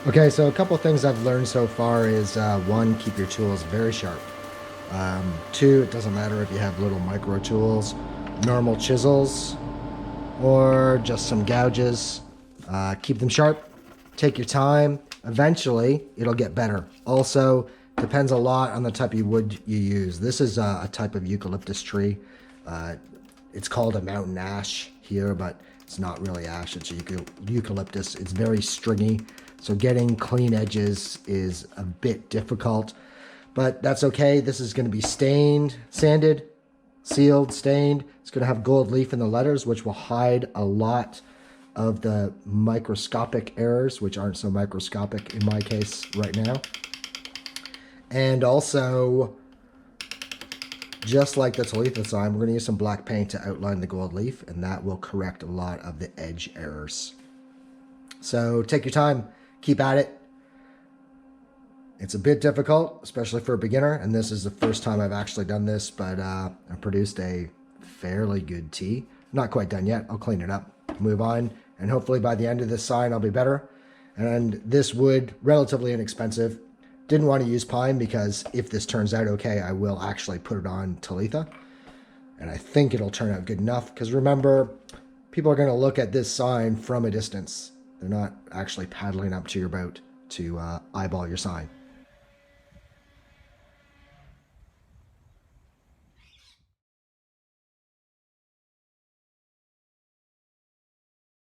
Okay, so a couple things I've learned so far is one, keep your tools very sharp. Two, it doesn't matter if you have little micro tools, normal chisels, or just some gouges. Keep them sharp. Take your time. Eventually, it'll get better. Also, depends a lot on the type of wood you use. This is a type of eucalyptus tree. Uh, it's called a mountain ash here, but it's not really ash. It's eucalyptus. It's very stringy, so getting clean edges is a bit difficult, but that's okay. This is going to be stained, sanded, sealed, stained. It's going to have gold leaf in the letters, which will hide a lot of the microscopic errors, which aren't so microscopic in my case right now. And also, just like the Talitha sign, we're going to use some black paint to outline the gold leaf, and that will correct a lot of the edge errors. So take your time, keep at it. It's a bit difficult, especially for a beginner, and this is the first time I've actually done this, but I produced a fairly good tea. Not quite done yet. I'll clean it up, move on, and hopefully by the end of this sign I'll be better. And this wood, relatively inexpensive. Didn't want to use pine because if this turns out okay, I will actually put it on Talitha. And I think it'll turn out good enough, because remember, people are going to look at this sign from a distance. They're not actually paddling up to your boat to eyeball your sign.